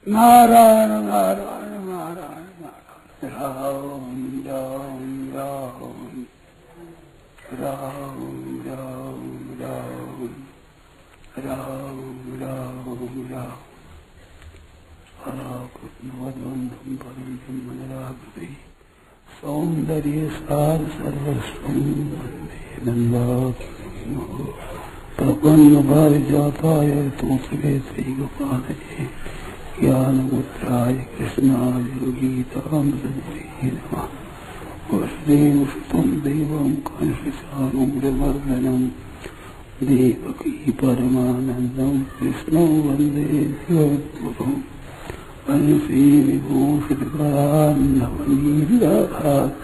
नारायण नारायण नारायण नारायण राम राम राम राम राम राम राम राम राम हराकृष्णवदवंदं परं मजराकृति सौंदर्य सार सर्वस्वं वन्दे नन्दाकृष्णं प्रपन्न पारिजाताय तोत्रवेत्रैकपाणये ज्ञानमुद्राय कृष्णाय गीतामृतये नमः। वसुदेवसुतं देवं कंसचाणूरमर्दनं देवकी परमानन्दं कृष्णं वन्दे जगद्गुरुं वंशी विभूषितकरान्नवनीलाभात्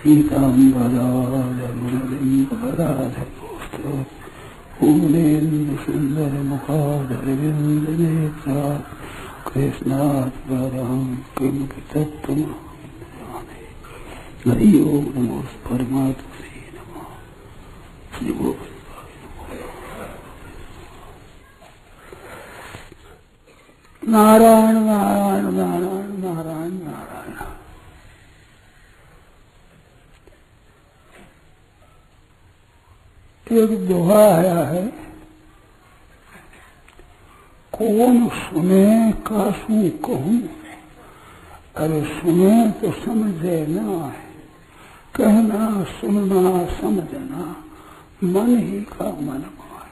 पीताम्बराधरुणलिङ्गपराधरोस्तत् पूर्णेन्दुसुन्दरमुखादरविन्दनेत्रात् कृष्णात् परं किमपि तत्त्वमजाने। हरि ओम नमो परमात्मने नमः। श्री गोविंदाय नमः। नारायण नारायण नारायण नारायण नारायण। एक दोहा आया है, कौन सुने कासू कहूँ, अरे सुने तो समझे ना है, कहना सुनना समझना मन ही का मन मार।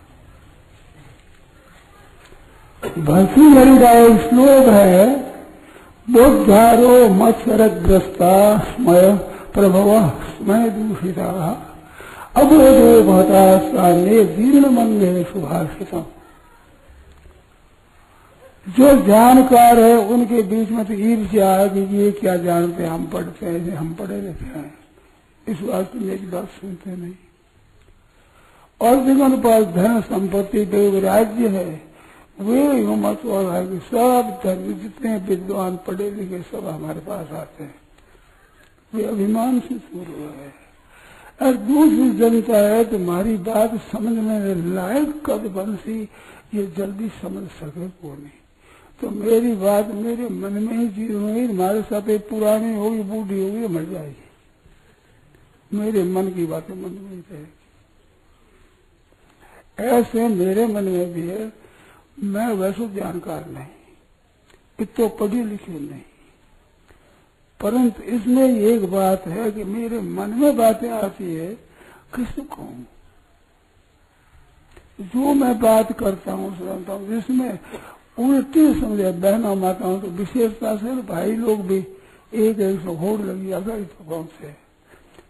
भर्तृहरि का एक श्लोक है, बुद्धारो मत्सरग्रस्ता स्मय प्रभव स्मय दूषिता अबोधो भवता सान्ये दीर्ण मंगे सुभाषितम। जो जानकार है उनके बीच में तो ईर्ष्या है कि ये क्या जानते, हम पढ़ते हैं, हम पढ़े लिखे हैं, इस बात की मेरी बात सुनते नहीं। और जिनके पास धन संपत्ति देव राज्य है वे हिम्मत और है कि सब धर्म जितने विद्वान पढ़े लिखे सब हमारे पास आते हैं, वे अभिमान से शुरू है। और दूसरी जनता है तुम्हारी बात समझने लायक कद बंसी ये जल्दी समझ सके को नहीं, तो मेरी बात मेरे मन में ही चीज हुई, हमारे साथ पुरानी होगी बूढ़ी होगी मर जाएगी, मेरे मन की बातें मन में ही रहेगी। ऐसे मेरे मन में भी है, मैं वैसे जानकार नहीं, इतो पढ़ी लिखी नहीं, परंतु इसमें एक बात है कि मेरे मन में बातें आती है, किसको कहूँ। जो मैं बात करता हूँ सुनता हूँ जिसमें उल्टी समझे बहना माताओं तो विशेषता से भाई लोग भी एक एक से होड़ लगी अगर तो से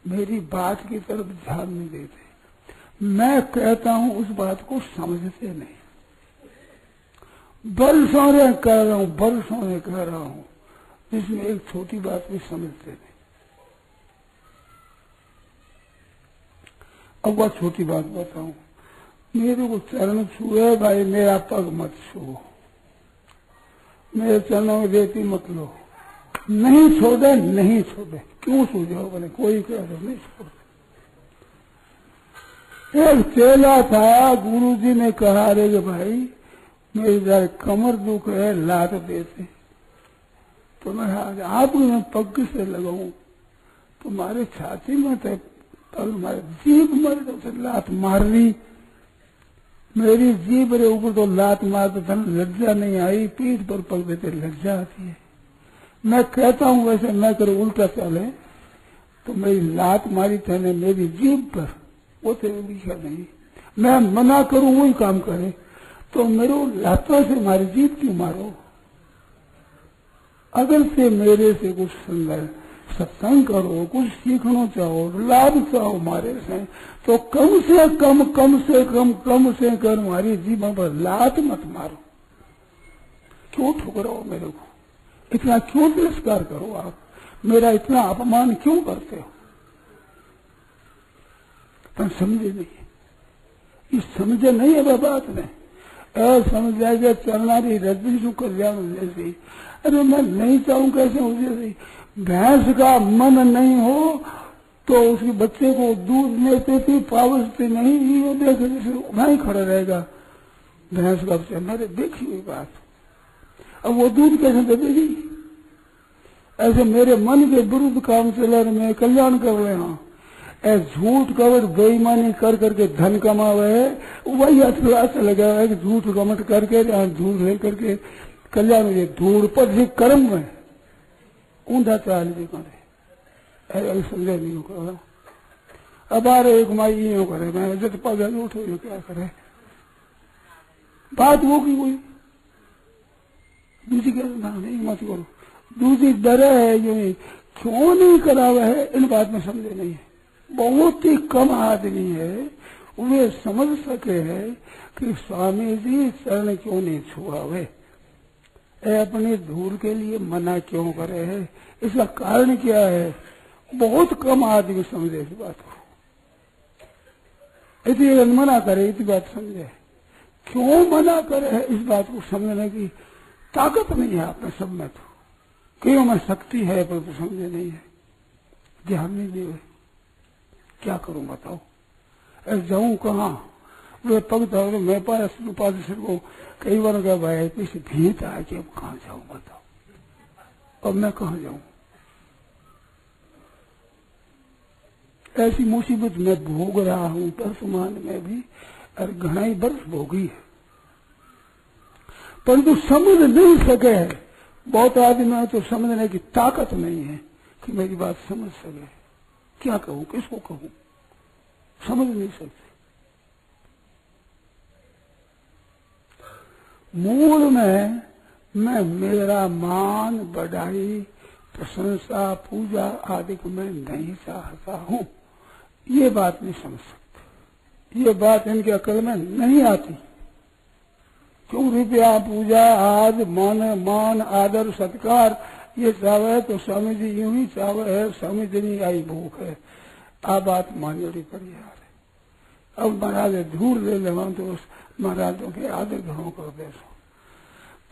मेरी बात की तरफ ध्यान नहीं देते। मैं कहता हूँ उस बात को समझते नहीं, बरसों से कह रहा हूँ, बरसों से कह रहा हूँ, इसमें एक छोटी बात भी समझते नहीं। अब वह छोटी बात बताऊं, मेरे को चरण छुए भाई, मेरा पग मत छुओ, मेरे चरणों में रेती मत लो, नहीं छोड़े नहीं छोड़े, क्यों सूझो बोले कोई कह दो नहीं छोड़े। एक चेला था, गुरुजी ने कहा रे कि भाई मेरी जरा कमर दुख है, लात देते, तो मैं आप मैं पग से लगाऊं, तुम्हारे छाती में तो पग मारे, जीभ मर तो लात मार ली, मेरी जीभ रे ऊपर तो लात मार तो धन लज्जा नहीं आई, पीठ पर पग देते लज्जा आती है। मैं कहता हूँ वैसे मैं करूँ उल्टा चले तो मेरी लात मारी थने मेरी जीभ पर, वो तो लिखा नहीं, मैं मना करूँ वही काम करे, तो मेरे लातों से मारी जीभ क्यों मारो। अगर से मेरे से कुछ सुंदर सत्संग करो, कुछ सीखना चाहो, लाभ चाहो मारे से, तो कम से कम कर हमारी जीवन पर लात मत मारो। क्यों ठुकराओ मेरे को, इतना क्यों तिरस्कार करो आप, मेरा इतना अपमान क्यों करते हो। तुम समझे नहीं, ये समझे नहीं है बात में, समझ जाएगा चलना रही रद्दी शू कल्याण जैसी। अरे मैं नहीं चाहूं कैसे हो जैसी, भैंस का मन नहीं हो तो उसके बच्चे को दूध देते थी, पावसते नहीं, ये देख वहीं खड़ा रहेगा भैंस का बच्चा। मेरे देखी हुई बात, अब वो दूध कैसे दे देगी? ऐसे मेरे मन के विरुद्ध काम चला रहे, मैं कल्याण कर रहे हैं, ऐसे झूठ कवट बेईमानी कर करके धन कमावे है, वही अर्थव्यवस्था लगा है कि झूठ कमट करके झूठ ले करके कल्याण ये धूड़ पर से कर्म में ऊंधा चाल भी करे समझे नहीं होगा। अब आ रहे एक माई यूं करे, मैं जब पगल उठे क्या करे, बात वो की कोई दूसरी नहीं मत करो, दूसरी डरे है यूं ही क्यों नहीं करा हुआ है, इन बात में समझे नहीं है। बहुत ही कम आदमी है वे समझ सके है कि स्वामी जी चरण क्यों नहीं छुआ हुए, अपनी धूल के लिए मना क्यों करे है, इसका कारण क्या है, बहुत कम आदमी समझे इस बात को। इतनी मना करे इतनी बात समझे, क्यों मना करे है इस बात को समझने की ताकत नहीं है आप में सब में, तो क्यों में शक्ति है पर तो समझे नहीं है, ध्यान नहीं दिए, क्या करूं बताओ, जाऊं कहाँ, वे पग तो मैं पास उपाधि को कई बार का भाई पीछे भीत आ कि अब कहाँ जाऊं बताओ, अब मैं कहाँ जाऊं, ऐसी मुसीबत मैं भोग रहा हूं वर्तमान में भी और घना ही वर्ष भोगी है, परंतु समझ नहीं सके है। बहुत आदमी तो समझने की ताकत नहीं है कि मेरी बात समझ सके, क्या कहूं किसको कहूं, समझ नहीं सकते। मूल में मैं मेरा मान बढ़ाई प्रशंसा पूजा आदि को मैं नहीं चाहता हूं, ये बात नहीं समझ सकते, ये बात इनके अकल में नहीं आती। क्यों रुपया पूजा आदि मान आदर सत्कार ये चावे तो स्वामी जी यूं ही चावे है, स्वामी जी नहीं आई भूख है, आ बात मांगड़ी पड़ी यार। अब महाराज धूल ले लेवा तो उस महाराजों के आदर घरों कर दे।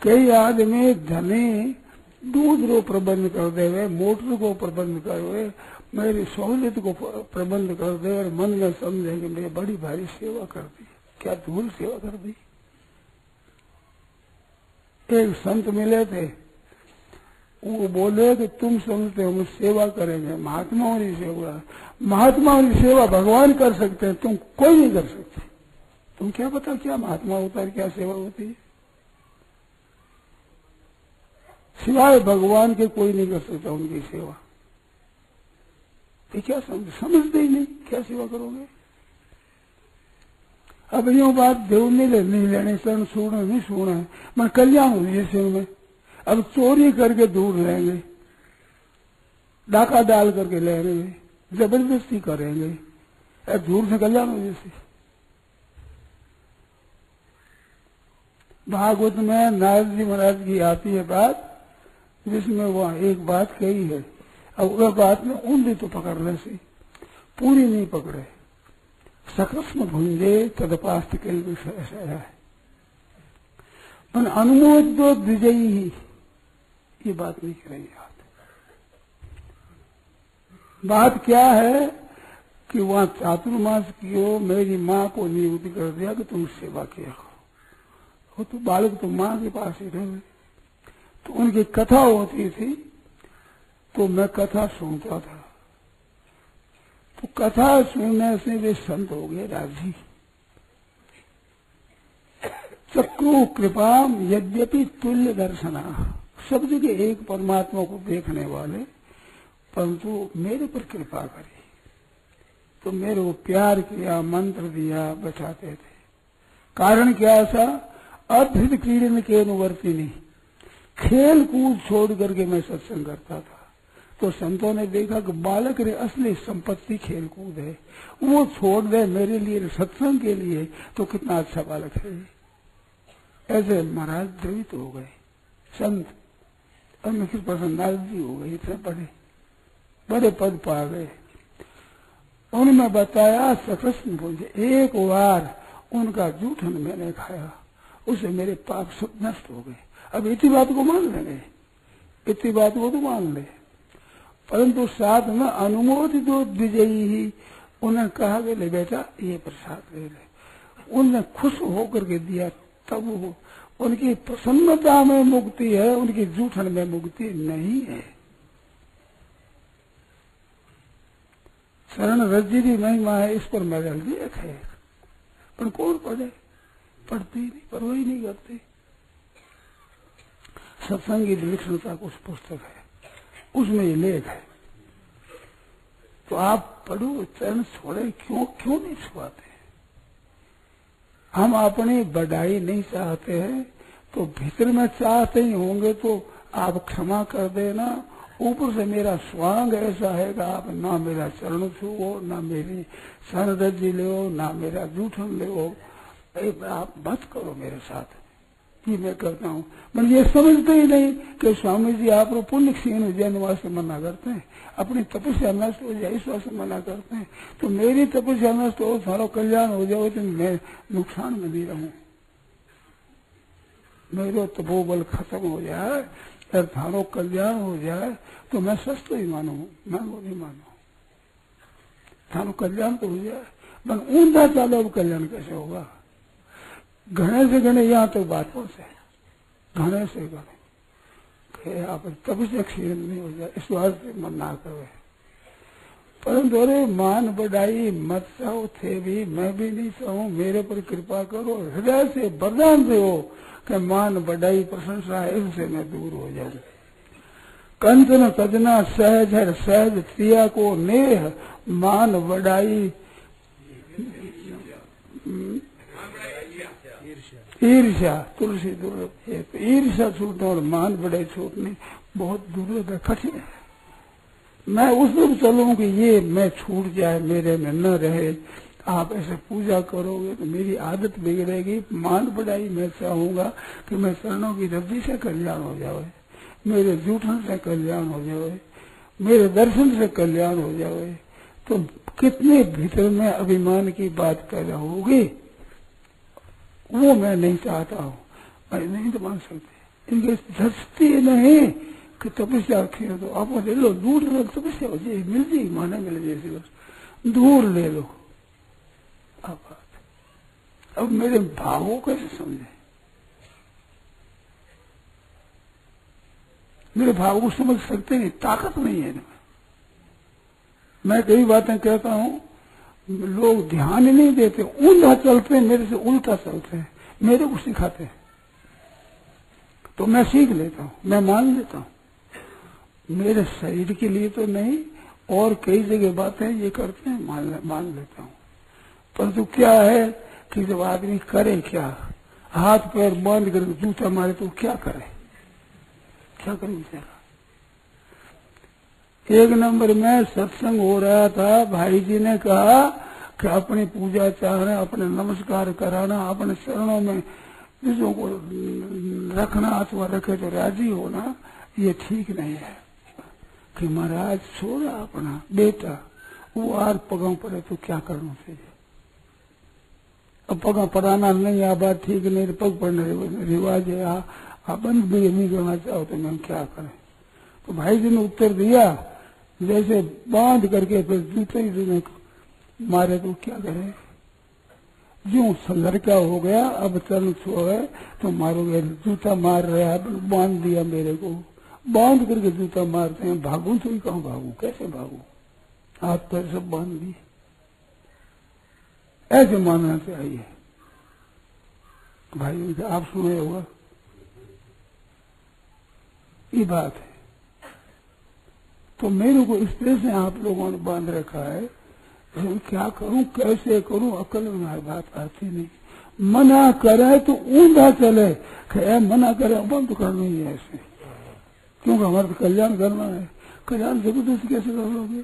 कई आदमी धनी दूध रो प्रबंध कर दे, मोटर को प्रबंध करे, मेरी सहूलियत को प्रबंध कर दे और मन में समझे कि मेरी बड़ी भारी सेवा कर दी, क्या धूल सेवा कर दी। एक संत मिले थे, वो बोले कि तुम समझते हो हम सेवा करेंगे, महात्माओं की सेवा, महात्माओं की सेवा भगवान कर सकते हैं, तुम कोई नहीं कर सकते। तुम क्या पता क्या महात्मा होता है, क्या सेवा होती है, सिवाय भगवान के कोई नहीं कर सकता उनकी सेवा। तो क्या समझते ही नहीं, क्या सेवा करोगे। अब यूं बात देव नहीं लेने शरण छोड़ना नहीं छोड़ना है, मैं कल्याण हो जैसे में अब चोरी करके दूर रहेंगे, डाका डाल करके ले रहेंगे, जबरदस्ती करेंगे, दूर से कल्याण हो जैसे। भागवत में नारद जी महाराज की आती है बात, जिसमें वह एक बात कही है, अब वह बात में ऊंधी तो पकड़ रहे से पूरी नहीं पकड़े, सकस्म भुंजे तदपास्त के विषय है, पर अनुमोदो द्विजयी ही ये बात नहीं कह रही बात। बात क्या है कि वहां चातुर्मास की हो, मेरी माँ को नियुक्त कर दिया कि तुम सेवा किया करो, वो तो बालक तो माँ के पास ही रहे, तो उनकी कथा होती थी तो मैं कथा सुनता था, तो कथा सुनने से वे संत हो गए राजी। चक्रु कृपाम यद्यपि तुल्य दर्शना, सब जगह एक परमात्मा को देखने वाले, परंतु मेरे पर कृपा करी तो मेरे को प्यार किया, मंत्र दिया, बचाते थे। कारण क्या था, अभ्युत क्रीड़न के अनुवर्ती नहीं, खेल कूद छोड़ करके मैं सत्संग करता था, तो संतों ने देखा कि बालक रे असली संपत्ति खेल कूद है, वो छोड़ दे मेरे लिए सत्संग के लिए, तो कितना अच्छा बालक है। ऐसे महाराज द्रवित हो गए संत, और मैं फिर प्रसन्नाथ जी हो गए, इतने बड़े पद पा गए। उन्होंने बताया सकृष्ण भोज, एक बार उनका जूठन मैंने खाया, उससे मेरे पाप सब नष्ट हो गए। अब इतनी बात को मान लेंगे, इतनी बात को तो मान ले, परंतु साथ में अनुमोदित द्विजयी ही उन्हें कहा कि बेटा ये प्रसाद ले ले, उनने खुश होकर के दिया, तब वो उनकी प्रसन्नता में मुक्ति है, उनकी जूठन में मुक्ति नहीं है। शरण रज्जी की महिमा है, इस पर मैं जल्दी है, पर कौन पढ़े? पढ़ती नहीं, पर वही नहीं करती। सत्संग की विलक्षणता कुछ पुस्तक है, उसमें ये लेख है, तो आप पढ़ो, चरण छोड़े, क्यों नहीं छुआते? हम अपनी बढ़ाई नहीं चाहते हैं, तो भीतर में चाहते ही होंगे तो आप क्षमा कर देना। ऊपर से मेरा स्वांग ऐसा है कि आप ना मेरा चरण छुओ, ना मेरी शरण रज्जी ले, ना मेरा जूठन ले, आप मत करो मेरे साथ। ये मैं करता हूँ, मैं ये समझते ही नहीं कि स्वामी जी आप पुण्य क्षीण हो जाए वास्ते मना करते हैं, अपनी तपस्या नष्ट हो जाए इस वास्ते मना करते हैं। तो मेरी तपस्या नष्ट हो, सारा कल्याण हो जाए, तो मैं नुकसान में नहीं रहूं, मेरा तपोबल खत्म हो जाए और थारो कल्याण हो जाए तो मैं सस्त ही मानू, मैं वो नहीं मानू। थारो कल्याण तो हो जाए, मैं ऊंधा चालो, अब कल्याण कैसे होगा? घने से घने यहाँ तो बातों से घने से घने आप तपस्या क्षीण नहीं हो जाए, इस बात से मन ना करे। परंतु अरे मान बढ़ाई मत चाहो, थे भी मैं भी नहीं चाहूं, मेरे पर कृपा करो, हृदय से वरदान दो कि मान बढ़ाई प्रशंसा है, इनसे मैं दूर हो जाऊं। कंचन सजना सहज है, सहज क्रिया को नेह, मान बढ़ाई ईर्ष्या तुलसी दुर्लभ है। तो ईर्ष्या छूटने और मान बढ़ाई छूटने बहुत दुर्लभ है, कठिन है। मैं उस दिन चलूं कि ये मैं छूट जाए, मेरे में न रहे। आप ऐसे पूजा करोगे तो मेरी आदत बिगड़ेगी। मान बढ़ाई मैं चाहूंगा कि मैं चरणों की रज्जी से कल्याण हो जाए, मेरे जूठन से कल्याण हो जाए, मेरे दर्शन से कल्याण हो जाए। तो कितने भीतर में अभिमान की बात पैदा होगी, वो मैं नहीं चाहता हूँ। मैं नहीं तो मान सकते, इनके धसती नहीं कि तपस्या रखी हो तो आप ले लो, दूर ले लो, तपस्या हो जाए, मिल जाएगी, माने मिल जाए, बस दूर ले लो। अब मेरे भावों कैसे समझे? मेरे भाव को समझ सकते नहीं, ताकत नहीं है इनमें। मैं कई बातें कहता हूँ, लोग ध्यान ही नहीं देते, ऊंधा चलते हैं, मेरे से उल्टा चलते हैं, मेरे को सिखाते हैं, तो मैं सीख लेता हूँ, मैं मान लेता हूँ। मेरे शरीर के लिए तो नहीं, और कई जगह बातें ये करते हैं, मान लेता हूँ। परंतु क्या है कि जब आदमी करे क्या, हाथ पैर बांध कर जूता मारे तो क्या करे, क्या करे बेचारा। एक नंबर में सत्संग हो रहा था, भाई जी ने कहा कि अपनी पूजा चाहना, अपने नमस्कार कराना, अपने चरणों में दूसरों को रखना अथवा रखे तो राजी होना, ये ठीक नहीं है। कि महाराज छोड़ा अपना बेटा, वो आर पगों पड़े तो क्या करना चाहिए? अब पगा पढ़ाना नहीं, आ बात ठीक नहीं, पग पड़ने रिवाज है, आप बंद भी नहीं करना चाहो तो मैं क्या करें? तो भाई जी ने उत्तर दिया, जैसे बांध करके फिर जूते ही मारे तो क्या करे? जो लड़का हो गया, अब चरण छोड़े तो मारोगे, जूता मार रहा है, बांध दिया मेरे को, बांध करके जूता मारते हैं, भागू तो ही कहूँ भागू, कैसे भागू? हाथ पैर सब बांध दिए, ऐसे मानना चाहिए। भाई आप सुने होगा, ये बात है। तो मेरे को इस तरह से आप लोगों ने बांध रखा है, तो क्या करूं, कैसे करूं, अकल में बात आती नहीं। मना करे तो ऊंधा चले, मना करे बंद करना ही है ऐसे, क्योंकि हमारा तो कल्याण करना है। कल्याण जबरदस्ती कैसे कर लोगे?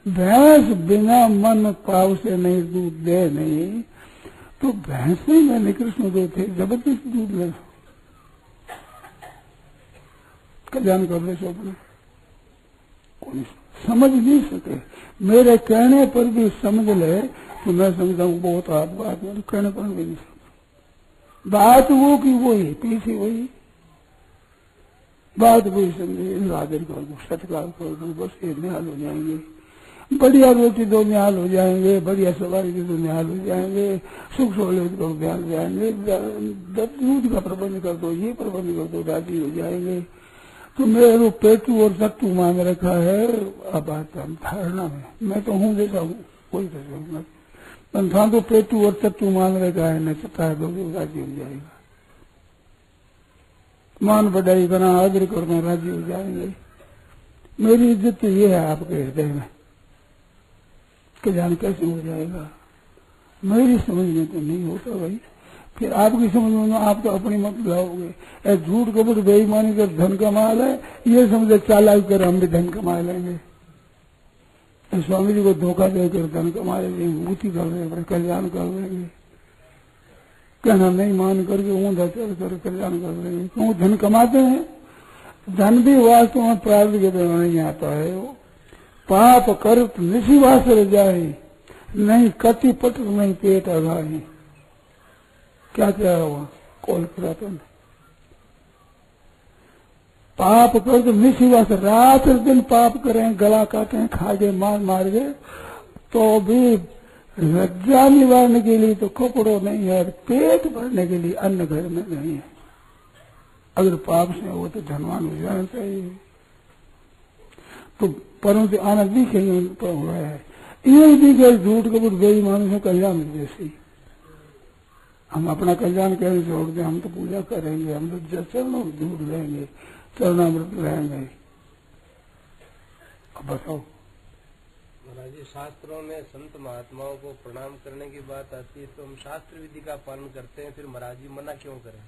भैंस बिना मन पाव से नहीं दूध दे नहीं, तो भैंस में मैंने कृष्ण दो थे, जबरदस्ती दूध ले, कल्याण कर ले अपने, कोई समझ नहीं सके। मेरे कहने पर भी समझ ले तो मैं समझता हूँ बहुत बात, मेरे कहने पर भी नहीं समझ, बात वो की वही, पीछे वही बात, वही समझे, आदर कर दो, सत्कार कर दो, बस ये निहाल हो जाएंगे। बढ़िया रोटी दो निहाल हो जाएंगे, बढ़िया सवारी के दो निहाल हो जाएंगे, सुख सहूलियत को ध्यान जाएंगे, दूध का प्रबंध कर दो, ये प्रबंध कर दो, राजी हो जाएंगे। तो मेरे को पेटू और सट्टू मान रखा है। अब आता धारणा में मैं तो हूँ जैसा हूँ, कोई पंथा तो पेटू और सट्टू मान रखा है, न चता है लोग राजी हो जाएगा। मान बढ़ाई करना, आदर करना, राजी हो जाएंगे। मेरी इज्जत तो ये है आपके हृदय में, कि जान कैसे हो जाएगा। मेरी समझ में तो नहीं होता भाई, फिर आपकी समझ में आप तो अपनी मत लाओगे। झूठ कपट बेईमानी कर धन कमा ले, ये समझे चालाक कर हम भी धन कमा लेंगे। स्वामी जी को धोखा देकर धन कमा लेंगे, मुक्ति कर लेंगे, कल्याण कर लेंगे। कहना नहीं मान करके ऊंधा चल कर कल्याण कर लेंगे। क्यों धन कमाते हैं? धन भी वास्तव में प्रार्थ के बिना नहीं आता है। वो पाप कर निशिवास रह जाए, नहीं कति पट नहीं पेट अघाए। क्या क्या हुआ कौल पुरातन, पाप कर तो निशिवास, रात दिन पाप करें, गला काटें, खागे मार मार गए, तो भी लज्जा निवारने के लिए तो कपड़ों नहीं है, पेट भरने के लिए अन्न घर में नहीं है। अगर पाप से हो तो धनवान हो जाना चाहिए। तो परंतु आनंद भी कहीं पर हुआ है, ये भी गए झूठ कपट बेईमानी से कल्याण जैसी। हम अपना कल्याण कैसे छोड़ दें? हम तो पूजा करेंगे, हम तो चरणों में झूठ रहेंगे, चरणामृत रहेंगे। अब बताओ महाराज जी, शास्त्रों में संत महात्माओं को प्रणाम करने की बात आती है, तो हम शास्त्र विधि का पालन करते हैं, फिर महाराज जी मना क्यों करें?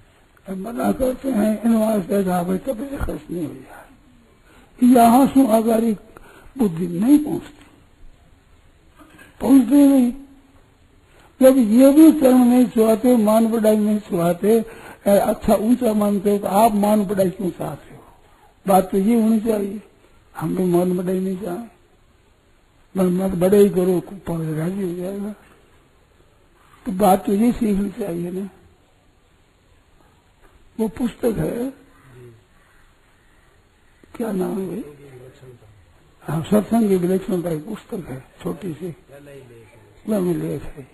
मना करते हैं इन वास्ते भाई कभी से खर्च नहीं हो जाए। यहाँ से अगारी बुद्धि नहीं पहुँचते नहीं। जब ये भी चरण नहीं छुआते, मान बढ़ाई नहीं छुआते, अच्छा ऊंचा मानते हो, तो आप मान बढ़ाई क्यों चाहते हो? बात तो ये होनी चाहिए, हम भी मान बढ़ाई नहीं चाहे, मत बढ़ाई करो, राजी हो जाएगा। तो बात तो ये सीखनी चाहिए ना। वो पुस्तक है, क्या नाम है? हाँ, सत्संग की विलक्षणता की पुस्तक है, छोटी सी लेख है।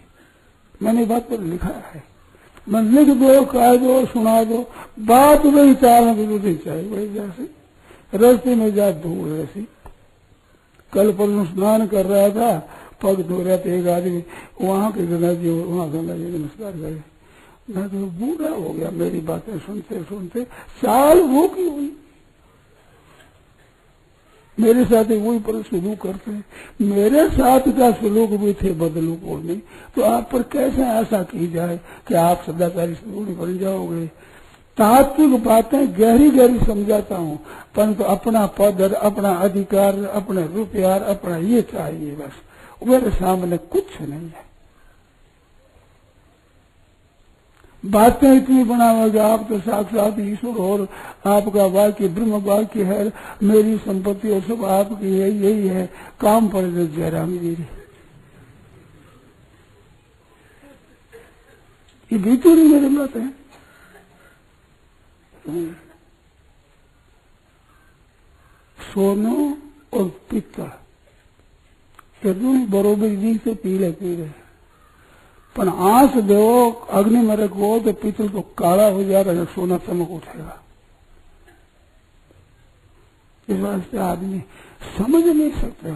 मैंने बात पर लिखा है, मैं लिख दो, कह दो, सुना दो, बात वही चार विरोधी चाहिए। वही जैसे रास्ते में जा धूल ऐसी। कल परसों स्नान कर रहा था, पग धो रहा था, एक आदमी वहां के गंगा जी, वहां गंगा जी नमस्कार करे। मैं तो बूढ़ा हो गया मेरी बातें सुनते सुनते, साल वो की हुई। मेरे साथ वही पर सुलूक करते हैं, मेरे साथ का सुलूक भी थे बदलू को नहीं, तो आप पर कैसे आशा की जाए कि आप सदाचारी सुलूक बन जाओगे? तात्विक बातें गहरी गहरी समझाता हूँ, परंतु अपना पद, अपना अधिकार, अपने रुपया, अपना ये चाहिए बस। मेरे सामने कुछ नहीं है। बातें इतनी बनाओगे, आप तो साक्षात ईश्वर और आपका वाक्य ब्रह्म वाक्य है, मेरी संपत्ति और सब आपकी है, यही है। काम पर जयराम जी, ये भीतरी मेरी बात है। सोनो और पित्तल ये दोनों बरोबर जी से पीले पीले, पर आंस दो अग्नि में रखो तो पित्तल तो काला हो जाएगा, सोना चमक उठेगा। इस वास्ते आदमी समझ नहीं सकता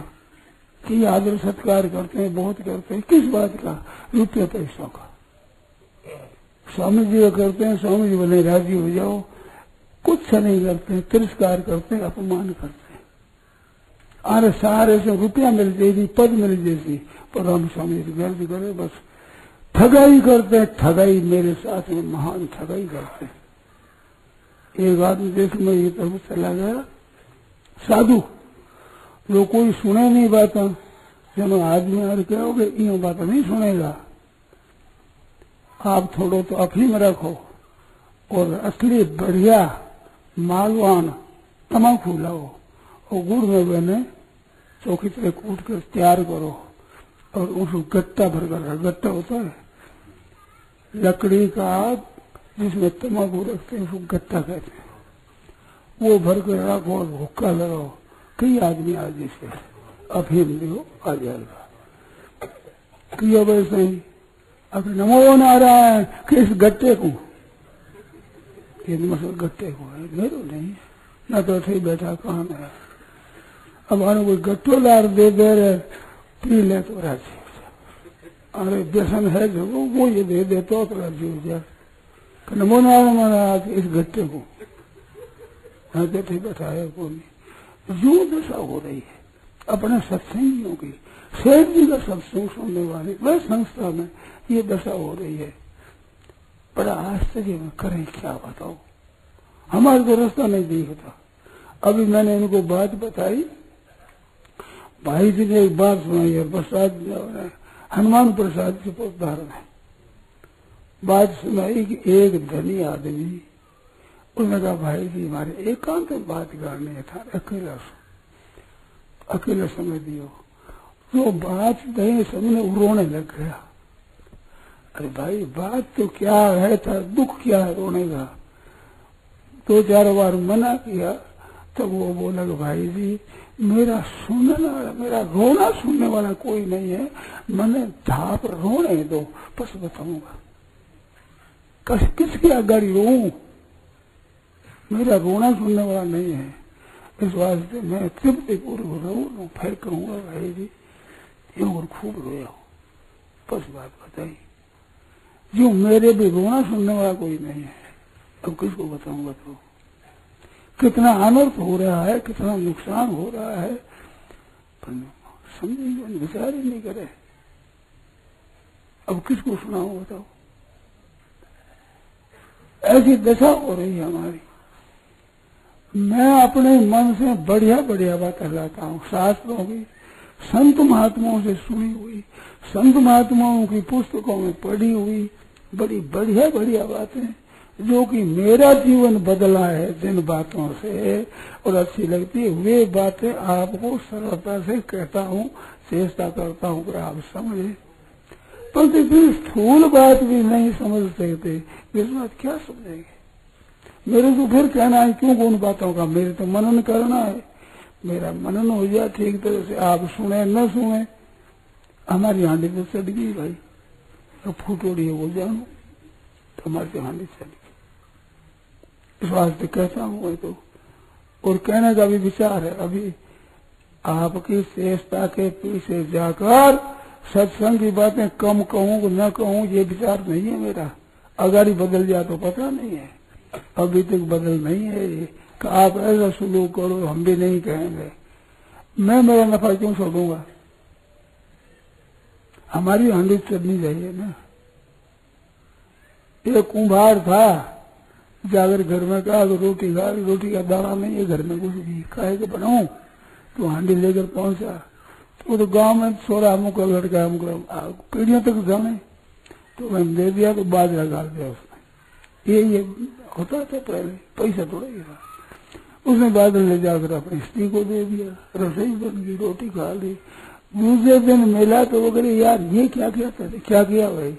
कि आदर सत्कार करते हैं, बहुत करते हैं, किस बात का? रुपये पैसों का। स्वामी जी करते हैं, स्वामी जी बोले राजी हो जाओ, कुछ नहीं करते हैं, तिरस्कार करते हैं, अपमान करते हैं। अरे सारे से रुपया मिल जाएगी, पद मिल जाएगी, पर हम स्वामी जी गर्द करे, बस ठगाई करते हैं। ठगाई मेरे साथ में महान ठगाई करते हैं। एक आदमी देश में ये तरफ चला गया, साधु, जो कोई सुने नहीं बात, जब आदमी और क्या हो गए, ये बात नहीं सुनेगा। आप थोड़ो तो अफीम रखो और असली बढ़िया मालवान तमाकू लाओ और गुड़ में बने चौकी तरह कूट कर तैयार करो और उसको गट्टा भर कर, गट्टा होता है लकड़ी का जिसमें तमाकू रखते हैं, उसको गट्टा कहते हैं। वो भर कर रखो और हुक्का लगाओ। कई आदमी आज जैसे अफीम लियो आ जाएगा। किया वैसे ही अब नमो नारायण कि इस गट्टे को ये मसल गट्टे को है मेरो नहीं न तो थे बैठा कौन है। अब आने कोई गट्टो लार दे दे रहे पी ले तो राजी हो जाए। अरे व्यसन है जो वो ये दे तो राजी हो जाए। नमो नारायण इस गट्टे को बैठे बैठा है कोई यूं दशा हो रही है अपने सत्संगियों की। सेठ जी का सत्संग सुनने वाले वह संस्था में ये दशा हो रही है। बड़ा आश्चर्य में करें क्या बताओ, हमारे को रास्ता नहीं दिखता। अभी मैंने इनको बात बताई, भाई जी ने एक बात सुनाई है, प्रसाद हनुमान प्रसाद के पुत्र है बात सुनाई कि एक धनी आदमी उसने कहा भाई जी हमारे एकांत में बात करनी था, अकेला समय दियो। जो बात गए सबने रोने लग गया। अरे भाई बात तो क्या है था, दुख क्या है रोने का। 2-4 बार मना किया तब वो बोला कि भाई जी मेरा सुनने वाला मेरा रोना सुनने वाला कोई नहीं है, मैंने धाप रोने दो बस बताऊंगा किसकी आगाड़ी रोऊं, मेरा रोना सुनने वाला नहीं है। इस वास्ते मैं तृप्ति पूर्व रो फिर कहूंगा भाई जी यूं और खूब रोया हो बस बात बताई। जो मेरे भी रोना सुनने वाला कोई नहीं है, अब किसको बताऊंगा। तो कितना अनर्थ हो रहा है, कितना नुकसान हो रहा है, पर समझेंगे विचार ही नहीं करे। अब किसको सुनाऊं बताओ। ऐसी दशा हो रही है हमारी। मैं अपने मन से बढ़िया बढ़िया बातें लाता हूँ, शास्त्रों की संत महात्माओं से सुनी हुई, संत महात्माओं की पुस्तकों में पढ़ी हुई बड़ी बढ़िया बढ़िया बातें जो कि मेरा जीवन बदला है जिन बातों से और अच्छी लगती है वे बातें आपको सरलता से कहता हूँ, चेष्टा करता हूँ कि आप समझे। परंतु फिर स्थूल बात भी नहीं समझ सकते, इस बात क्या समझेंगे। मेरे को फिर कहना है क्यों कौन बातों का, मेरे तो मनन करना है, मेरा मनन हो जाए ठीक तरह से, आप सुने न सुने। हमारी हांडी तो चढ़ गई भाई, तो फूटोड़ी है वो जानो तो हमारी हांडी चढ़ गई। इस वास्ते कहता हूँ मैं तो, और कहने का भी विचार है। अभी आपकी चेष्टा के पीछे जाकर सत्संग की बातें कम कहूँ न कहूँ ये विचार नहीं है मेरा। अगाड़ी बदल जाए तो पता नहीं है, अभी तक बदल नहीं है ये कि आप ऐसा सुलूक करो हम भी नहीं कहेंगे। मैं मेरा नफा क्यों छोड़ूंगा, हमारी हांडी चढ़नी चाहिए ना। एक कुम्हार था, जाकर घर में कहा तो रोटी खा, रोटी का दाना नहीं है घर में कुछ भी, काहे के बनाऊं, तो हांडी लेकर पहुंचा। तो गांव में छोरा हमको लड़का हमको पीढ़ियों तक जाने, तो मैंने दे दिया तो बाजरा डाल दिया उसने। ये होता था पहले, पैसा थोड़ा ही था। उसने बादल ले जाकर अपनी स्त्री को दे दिया, रसोई बन गई, रोटी खा ली। दूसरे दिन मिला तो वो कहे यार ये क्या किया था, क्या किया भाई,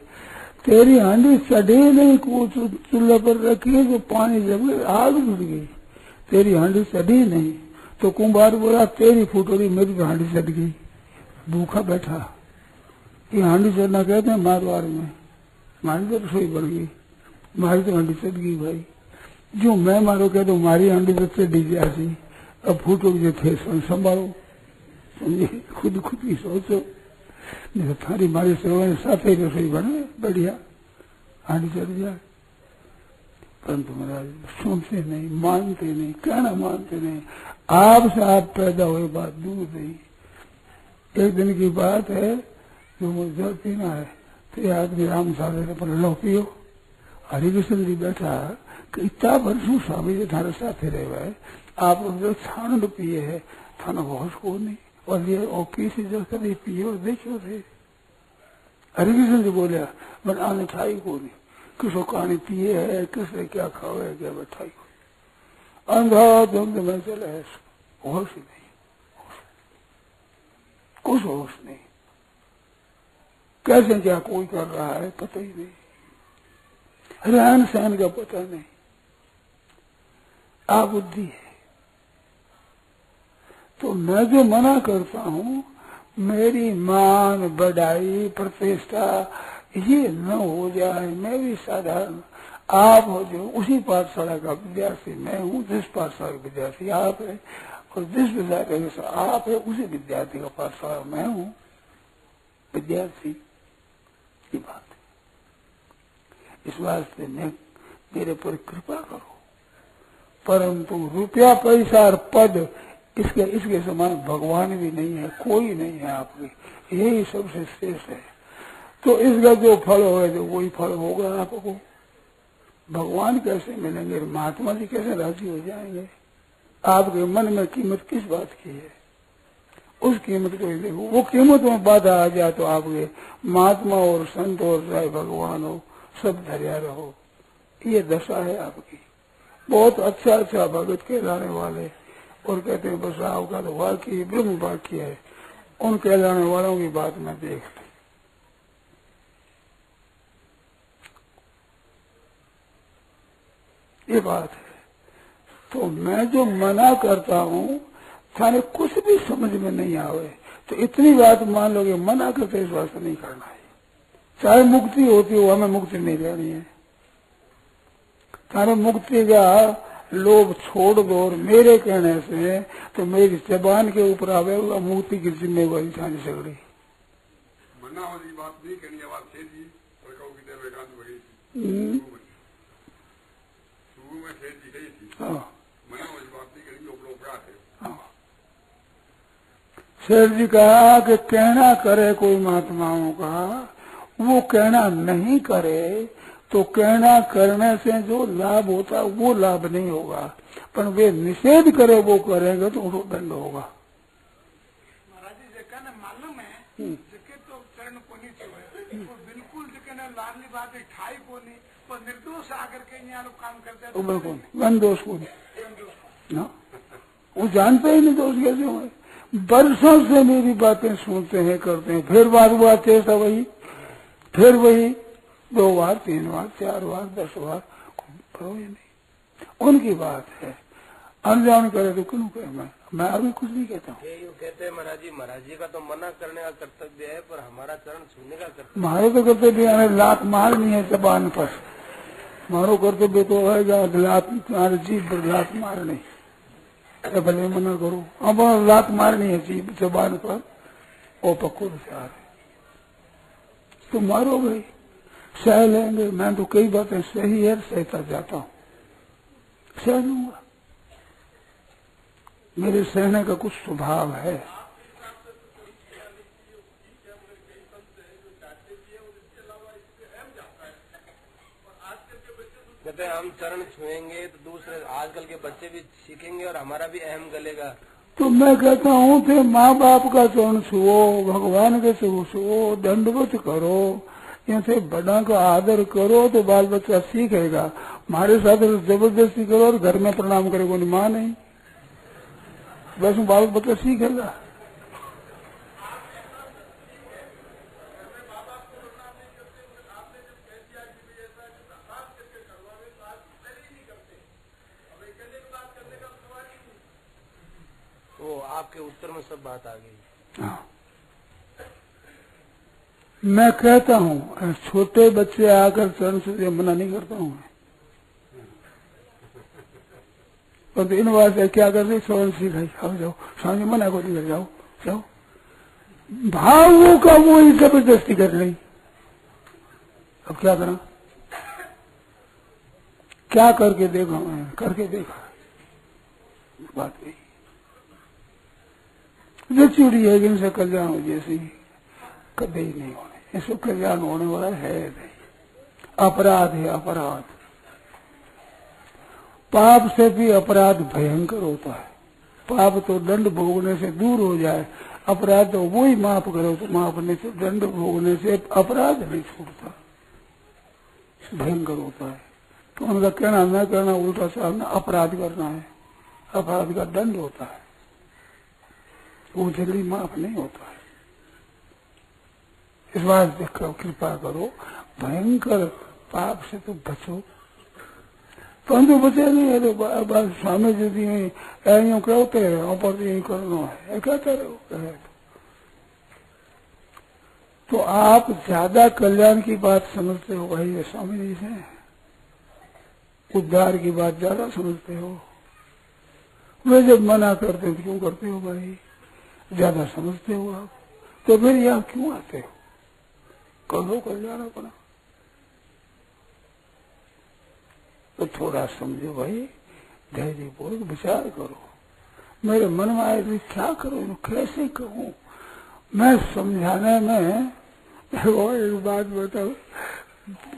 तेरी हांडी चढ़ी नहीं, चूल्हे पर रखी जो पानी जब आग जुड़ गई, तेरी हांडी चढ़ी नहीं। तो कुम्हार बोला तेरी फुटोरी मेरी तो हांडी चढ़ गई, भूखा बैठा। ये हांडी चढ़ना कहते हैं मारवाड़ में, हमारी तो रसोई बन गई, मारी तो हांडी चढ़ गई भाई। जो मैं मारो कह दो मारी हांडी तो चढ़ी जाती, अब फुटोरी जो थे संभालो, समझे, खुद की सोचो, नहीं तो थारी मारी सेवा साथ ही रसोई बने बढ़िया, हांडी चढ़ जाए। परंतु महाराज सुनते नहीं, मानते नहीं, कहना मानते नहीं। आपसे आप पैदा हुए बात दूर नहीं। एक दिन की बात है, जो मुझे पीना है तो ये आदमी राम साधे पर लो पियो। हरिकृष्ण जी बैठा कि इतना वर्षों स्वामी जी थारे साथ रहे हुए, आप छाण पिए है, थाना होश को नहीं, और ये और किसी जगह कभी पियो देखो थे। हरिकृष्ण जी बोलिया बनाने ठाई को नहीं, किसको कहानी पिए है, किसने क्या खाओ है, क्या बैठाई को अंधा धुंध में चले, होश ही नहीं, कुछ होश नहीं, कैसे क्या कोई कर रहा है पता ही नहीं, रहन सहन का पता नहीं, आप बुद्धि है। तो मैं जो मना करता हूँ, मेरी मान बढ़ाई प्रतिष्ठा ये न हो जाए, मैं भी साधारण, आप हो जो उसी पाठशाला का विद्यार्थी मैं हूँ, जिस पाठशाला का विद्यार्थी आप है, और जिस विद्यार्थी का आप है उसी विद्यार्थी का पाठशाला मैं हूँ, विद्यार्थी की बात है। इस वास्ते मैं मेरे पर कृपा करो, परंतु रुपया पैसा और पद इसके समान भगवान भी नहीं है, कोई नहीं है आपके, यही सबसे श्रेष्ठ है। तो इसका जो फल होगा तो वही फल होगा आपको। भगवान कैसे मिलेंगे, महात्मा जी कैसे राजी हो जाएंगे? आपके मन में कीमत किस बात की है, उस कीमत को ही देखो। वो कीमत में बाधा आ जाए तो आपके महात्मा और संत और चाहे भगवान हो सब धैर्य रहो, ये दशा है आपकी। बहुत अच्छा भगत कहलाने वाले और कहते हैं बस आपका तो वाक्य ब्रह्म वाक्य है, उन कहलाने वालों की बात में देखते। ये बात है। तो मैं जो मना करता हूँ थाने कुछ भी समझ में नहीं आवे तो इतनी बात मान लोगे, मना करते इस वास्ते नहीं करना है। चाहे मुक्ति होती हो, हमें मुक्ति नहीं लेनी है। थाने मुक्ति का लोभ छोड़ दो, और मेरे कहने से तो मेरी जबान के ऊपर आवेगा मुक्ति की जिम्मेवारी थाने सगड़ी। मना वाली बात नहीं कहनी है, बात जी में जी गई थी। हाँ, मना वाली बात नहीं कहनी, उपरोपराध है। हाँ, शेर जी कहा कि कहना करे कोई महात्माओं का, वो कहना नहीं करे तो कहना करने से जो लाभ होता वो लाभ नहीं होगा, पर वे निषेध करे वो करेंगे तो उनको दंड होगा। महाराज जी कहना मालूम है जिसके तो चरण को नहीं छुए, वो बिल्कुल जिसके लाडली बात है ठाई को नहीं, पर निर्दोष आकर के यहाँ लोग काम करते हैं। बिल्कुल वन दोष को नहीं, वो जानते ही नहीं दोष कैसे हुए। वर्षों से मेरी बातें सुनते हैं करते हैं, फिर बार बात ऐसा वही, फिर वही 2 बार 3 बार 4 बार 10 बार, करो ये नहीं, उनकी बात है। अनजान करे तो क्यों कहे, मैं अभी कुछ नहीं कहता हूँ। ये कहते हैं महाराज जी का तो मना करने का कर्तव्य है, पर हमारा चरण छूने का कर्तव्य। हमारे तो कर्तव्य हमें लात मारनी है जबान पर, मारो कर्तव्य तो है लात, तुम्हारी जीभ पर लात मारनी, भले मना करो, अब लात मारनी है जीभ जबान पर, ओ पक्को विचार है तो मारो भाई, सह लेंगे। मैं तो कई बातें सही है, सहता जाता हूँ, सह लूंगा, मेरे सहने का कुछ स्वभाव है। कहते हैं हम चरण छुएंगे तो दूसरे आजकल के बच्चे भी सीखेंगे और हमारा भी अहम गलेगा। तो मैं कहता हूँ कि माँ बाप का चरण छुओ, भगवान के छुओ, दंडवत करो, यहाँ बड़ा का आदर करो तो बाल बच्चा सीखेगा। हमारे साथ जबरदस्ती करो और घर में प्रणाम करे कोई माँ नहीं, बस बाल बच्चा सीखेगा। तो आपके उत्तर में सब बात आ गई। हाँ, मैं कहता हूँ छोटे बच्चे आकर चरण से मना नहीं करता हूँ, पर इन वास्ते क्या करते चरण सिखाई, आओ जाओ स्वामी मना को नहीं कर, जाओ जाओ, भावों का वो ही जबरदस्ती कर रही। अब क्या करा, क्या करके देखा, मैं करके देखा, बात नहीं जो चूड़ी है इनसे कल्याण हो जैसी कभी ही नहीं होने, इसको कल्याण होने वाला है नहीं। अपराध है अपराध, पाप से भी अपराध भयंकर होता है। पाप तो दंड भोगने से दूर हो जाए, अपराध तो वो ही माफ करो तो माफ नहीं, तो दंड भोगने से अपराध नहीं छूटता, भयंकर होता है। तो उनका कहना न करना उल्टा सामना अपराध करना है, अपराध का दंड होता है, वो जल्दी माफ नहीं होता है। इस बात कृपा करो, भयंकर पाप से तो बचो, परंतु बचे नहीं है तो बस स्वामी जी यूं कहते हैं ऊपर यही करना है कहते रहो। तो आप ज्यादा कल्याण की बात समझते हो भाई ये स्वामी जी से, उद्धार की बात ज्यादा समझते हो। वे जब मना करते हो क्यों करते हो भाई, ज्यादा समझते हो आप, तो फिर यहाँ क्यों आते हो? करो कल्याण अपना। तो थोड़ा समझो भाई, धैर्य पूर्वक विचार करो। मेरे मन में आए तो क्या करो, कैसे कहूँ मैं समझाने में। वो एक बात बताओ,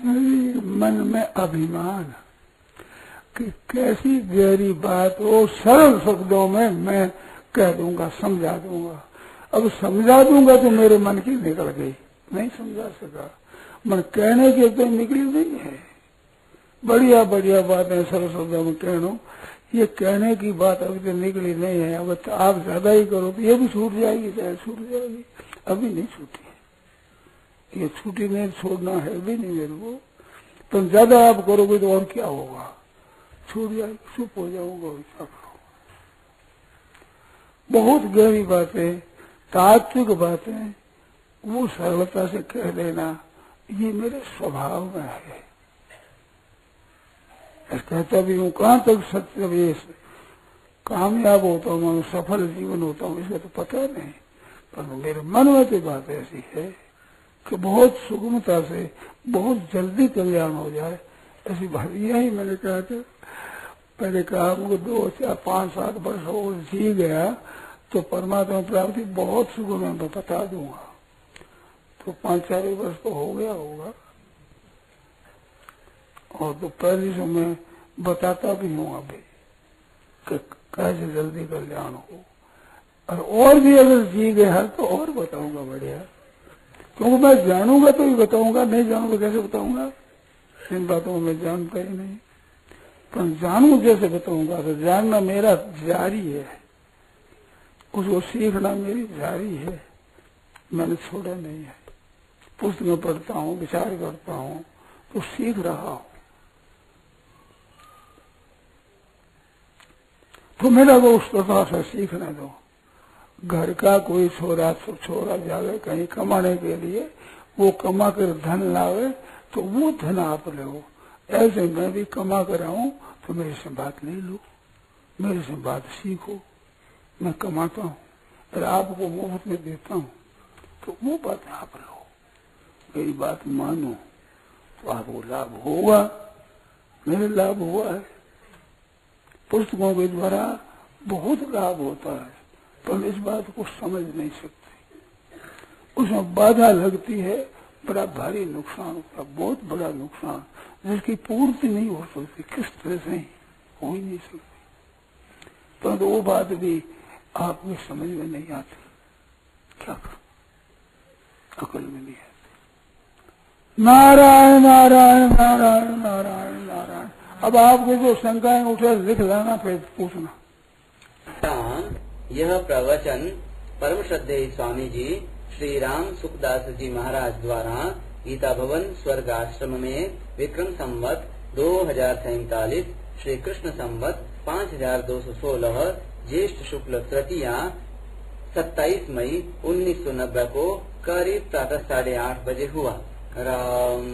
मेरी मन में अभिमान कि कैसी गहरी बात हो सरल शब्दों में मैं कह दूंगा, समझा दूंगा। अब समझा दूंगा तो मेरे मन की निकल गई, नहीं समझा सका। मन कहने की तो निकली नहीं है। बढ़िया बढ़िया बातें सरल शब्दों में कहना, ये कहने की बात अभी तो निकली नहीं है। अब तो आप ज्यादा ही करो तो ये भी छूट जाएगी, चाहे छूट जाएगी। अभी नहीं छूटी है, ये छूटी नहीं, छोड़ना है भी नहीं मेरे को। तो ज्यादा आप करोगे तो और क्या होगा, छूट जाएगी, चुप हो जाऊंगा। क्या करो, बहुत गहरी बातें, तात्विक बातें वो सरलता से कह देना, ये मेरे स्वभाव में है। कहता भी हूँ कहाँ तक सत्य ये कामयाब होता हूँ, मैं सफल जीवन होता हूँ, इसका तो पता नहीं। पर मेरे मन में तो बात ऐसी है कि बहुत सुगमता से बहुत जल्दी कल्याण हो जाए, ऐसी बात। यही मैंने कहा था, पहले कहा मुझे 2, 4, 5, 7 वर्ष हो जी गया तो परमात्मा प्राप्ति बहुत सुगम है, मैं बता दूंगा। तो 5-4 वर्ष तो हो गया होगा, और तो पहले से मैं बताता भी हूँ अभी कि कैसे जल्दी कल्याण हो। और भी अगर जी गया तो और बताऊंगा बढ़िया, क्योंकि मैं जानूंगा तो ही बताऊंगा, नहीं जानूंगा कैसे बताऊंगा। इन बातों को मैं जानता ही नहीं, पर जानू जैसे बताऊंगा। तो जानना मेरा जारी है, उसको सीखना मेरी जारी है, मैंने छोड़ा नहीं है। पुस्तकें पढ़ता हूँ, विचार करता हूँ, तो सीख रहा हूँ। तो मेरा वो उस प्रकार से सीखने दो। घर का कोई छोरा जावे कहीं कमाने के लिए, वो कमा कर धन लावे तो वो धन आप लो। ऐसे मैं भी कमा कर आऊं तो मेरे से बात नहीं लो, मेरे से बात सीखो। मैं कमाता हूँ और आपको मुफ्त में देता हूँ, तो वो बात आप लो, मेरी बात मानो तो आपको लाभ होगा। मेरे लाभ हुआ है, पुस्तकों के द्वारा बहुत लाभ होता है, पर इस बात को समझ नहीं सकते। उसमें बाधा लगती है, बड़ा भारी नुकसान होता है, बहुत बड़ा नुकसान, जिसकी पूर्ति नहीं हो सकती, किस तरह से हो ही नहीं सकती। परंतु वो बात भी आपको समझ में नहीं आती, क्या करो, अकल में नहीं आती। नारायण नारायण नारायण नारायण नारायण। अब आपके जो शंकाएं उठे लिख लाना, फिर पूछना। यह प्रवचन परम श्रद्धेय स्वामी जी श्री राम सुखदास जी महाराज द्वारा गीता भवन स्वर्ग आश्रम में विक्रम संवत 2047 श्री कृष्ण संवत 5216 ज्येष्ठ शुक्ल तृतीया 27 मई 1990 को करीब प्रातः 8:30 बजे हुआ। राम।